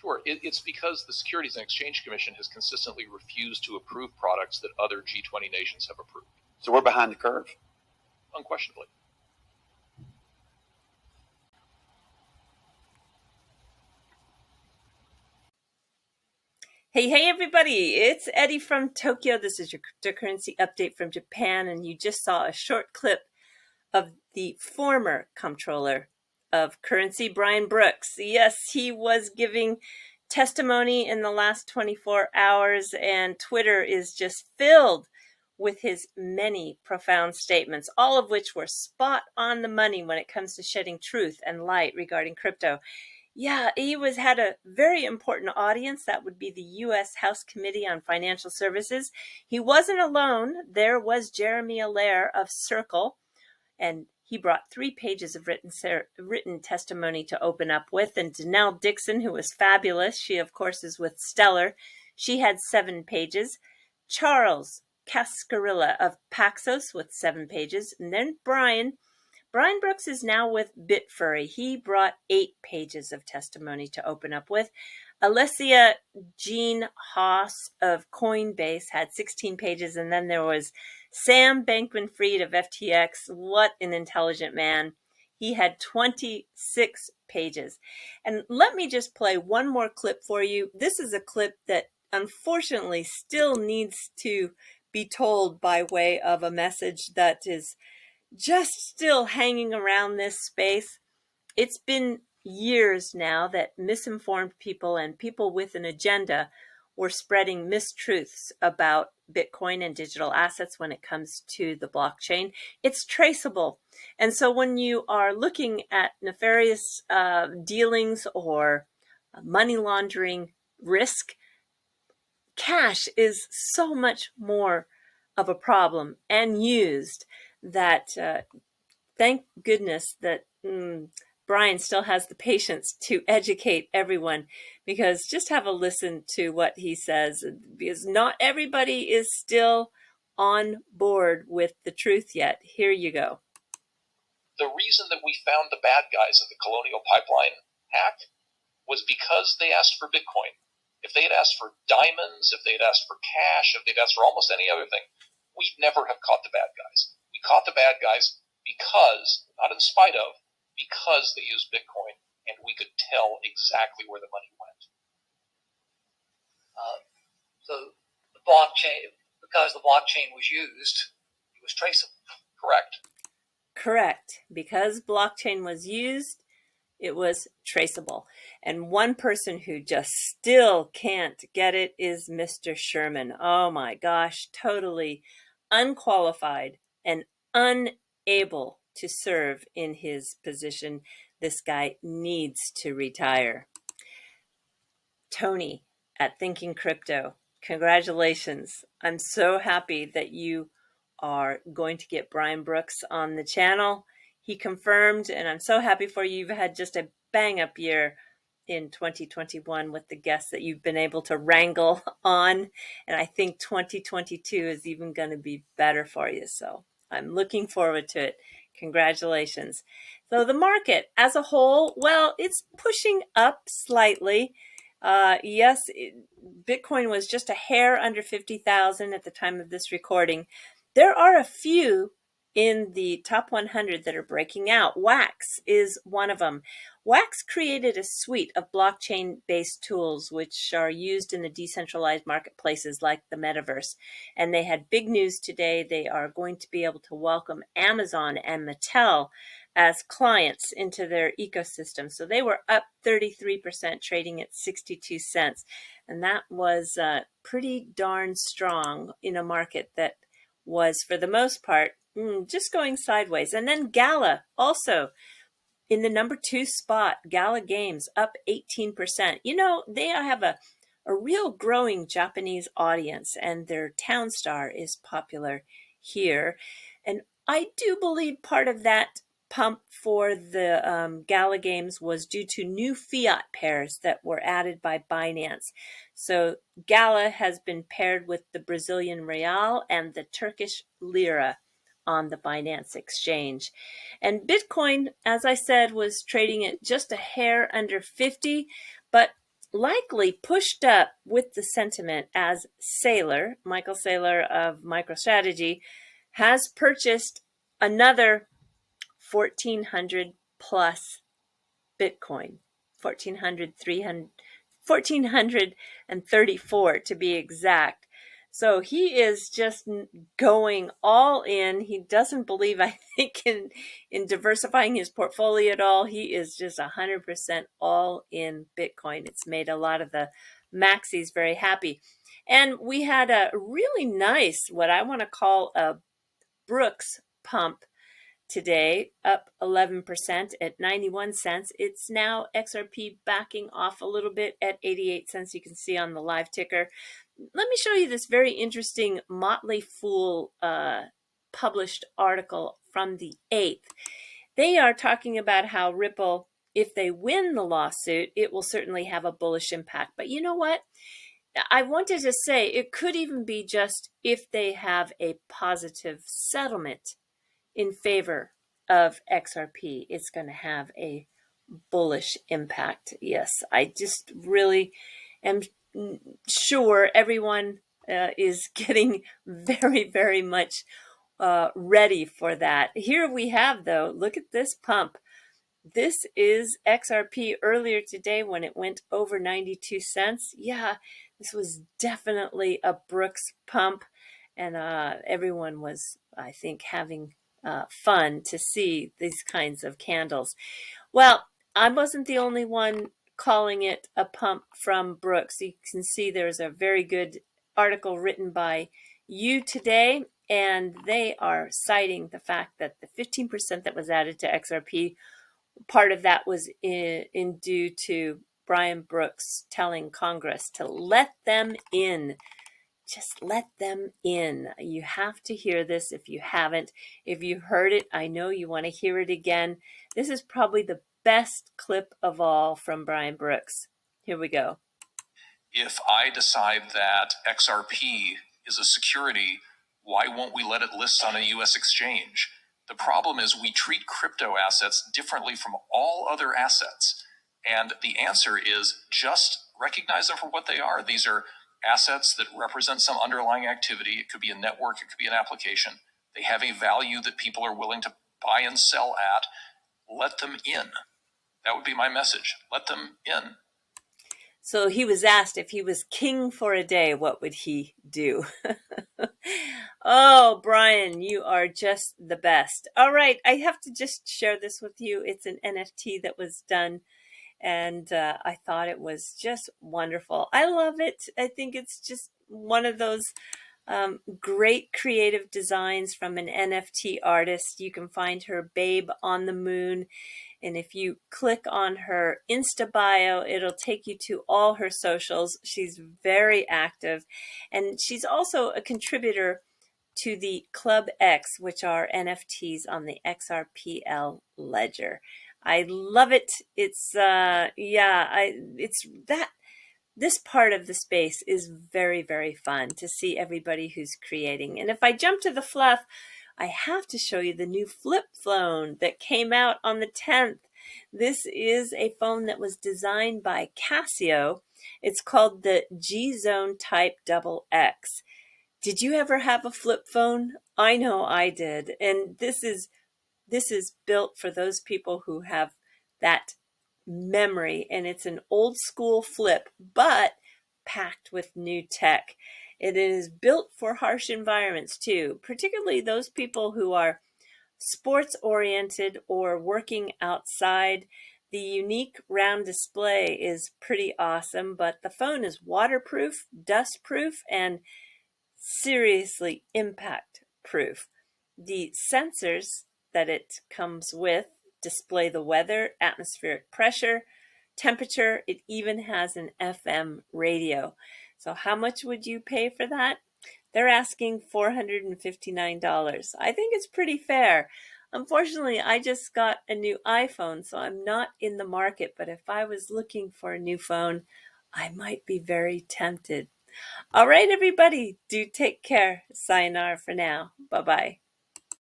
Sure. It's because the Securities and Exchange Commission has consistently refused to approve products that other G20 nations have approved. So we're behind the curve. Unquestionably. Hey, everybody, it's Eddie from Tokyo. This is your cryptocurrency update from Japan, and you just saw a short clip of the former comptroller of currency, Brian Brooks. Yes, he was giving testimony in the last 24 hours, and Twitter is just filled with his many profound statements, all of which were spot on the money when it comes to shedding truth and light regarding crypto. Yeah, he had a very important audience. That would be the U.S. House Committee on Financial Services. He wasn't alone. There was Jeremy Allaire of Circle, and he brought 3 pages of written testimony to open up with. And Danelle Dixon, who was fabulous, she of course is with Stellar. She had 7 pages. Charles Cascarilla of Paxos with 7 pages. And then Brian Brooks is now with Bitfurry. He brought 8 pages of testimony to open up with. Alessia Jean Haas of Coinbase had 16 pages, and then there was Sam Bankman-Fried of FTX. What an intelligent man. He had 26 pages. And let me just play one more clip for you. This is a clip that unfortunately still needs to be told by way of a message that is just still hanging around this space. It's been years now that misinformed people and people with an agenda were spreading mistruths about Bitcoin and digital assets when it comes to the blockchain. It's traceable. And so when you are looking at nefarious dealings or money laundering risk, cash is so much more of a problem and used that thank goodness that Brian still has the patience to educate everyone, because just have a listen to what he says, because not everybody is still on board with the truth yet. Here you go. The reason that we found the bad guys in the Colonial Pipeline hack was because they asked for Bitcoin. If they had asked for diamonds, if they'd asked for cash, if they'd asked for almost any other thing, we'd never have caught the bad guys. We caught the bad guys because, not in spite of, because they used Bitcoin, and we could tell exactly where the money went. So the blockchain, because the blockchain was used, it was traceable. Correct. Because blockchain was used, it was traceable. And one person who just still can't get it is Mr. Sherman. Oh my gosh, totally unqualified and unable to serve in his position. This guy needs to retire. Tony at Thinking Crypto, congratulations. I'm so happy that you are going to get Brian Brooks on the channel. He confirmed, and I'm so happy for you. You've had just a bang up year in 2021 with the guests that you've been able to wrangle on. And I think 2022 is even going to be better for you. So I'm looking forward to it. Congratulations. So the market as a whole, well, it's pushing up slightly. Yes, Bitcoin was just a hair under 50,000 at the time of this recording. There are a few in the top 100 that are breaking out. Wax is one of them. Wax created a suite of blockchain-based tools which are used in the decentralized marketplaces like the metaverse. And they had big news today. They are going to be able to welcome Amazon and Mattel as clients into their ecosystem. So they were up 33%, trading at 62 cents. And that was pretty darn strong in a market that was, for the most part, just going sideways. And then Gala also in the number 2 spot, Gala Games up 18%. You know, they have a real growing Japanese audience, and their Town Star is popular here. And I do believe part of that pump for the Gala Games was due to new fiat pairs that were added by Binance. So Gala has been paired with the Brazilian real and the Turkish lira on the Binance exchange. And Bitcoin, as I said, was trading at just a hair under 50, but likely pushed up with the sentiment as Michael Saylor of MicroStrategy, has purchased another 1,400 plus Bitcoin, 1,434 to be exact. So he is just going all in. He doesn't believe, I think, in diversifying his portfolio at all. He is just 100% all in Bitcoin. It's made a lot of the maxis very happy. And we had a really nice, what I want to call a Brooks pump today, up 11% at 91 cents. It's now XRP backing off a little bit at 88 cents. You can see on the live ticker. Let me show you this very interesting Motley Fool published article from the 8th. They are talking about how Ripple, if they win the lawsuit, it will certainly have a bullish impact. But you know what? I wanted to say it could even be just if they have a positive settlement in favor of XRP, it's going to have a bullish impact. Yes, I just really am sure everyone is getting very, very much ready for that. Here we have, though, look at this pump. This is XRP earlier today when it went over 92 cents. Yeah, this was definitely a Brooks pump, and everyone was, I think, having fun to see these kinds of candles. Well, I wasn't the only one calling it a pump from Brooks. You can see there's a very good article written by you today, and they are citing the fact that the 15% that was added to XRP, part of that was in due to Brian Brooks telling Congress to let them in. Just let them in. You have to hear this if you haven't. If you heard it, I know you want to hear it again. This is probably the best clip of all from Brian Brooks. Here we go. If I decide that XRP is a security, why won't we let it list on a US exchange? The problem is we treat crypto assets differently from all other assets. And the answer is just recognize them for what they are. These are assets that represent some underlying activity. It could be a network, it could be an application. They have a value that people are willing to buy and sell at. Let them in. That would be my message. Let them in. So he was asked if he was king for a day, what would he do? Oh, Brian, you are just the best. All right, I have to just share this with you. It's an NFT that was done, and I thought it was just wonderful. I love it. I think it's just one of those great creative designs from an NFT artist. You can find her Babe on the Moon. And if you click on her Insta bio, it'll take you to all her socials. She's very active. And she's also a contributor to the Club X, which are NFTs on the XRPL ledger. I love it. It's it's that this part of the space is very, very fun to see everybody who's creating. And if I jump to the fluff, I have to show you the new flip phone that came out on the 10th. This is a phone that was designed by Casio. It's called the G Zone Type XX. Did you ever have a flip phone? I know I did. And this is built for those people who have that memory, and it's an old school flip, but packed with new tech. It is built for harsh environments too, particularly those people who are sports oriented or working outside. The unique round display is pretty awesome, but the phone is waterproof, dust proof, and seriously impact proof. The sensors that it comes with display the weather, atmospheric pressure, temperature. It even has an FM radio. So how much would you pay for that? They're asking $459. I think it's pretty fair. Unfortunately, I just got a new iPhone, so I'm not in the market. But if I was looking for a new phone, I might be very tempted. All right, everybody, do take care. Sayonara for now. Bye-bye.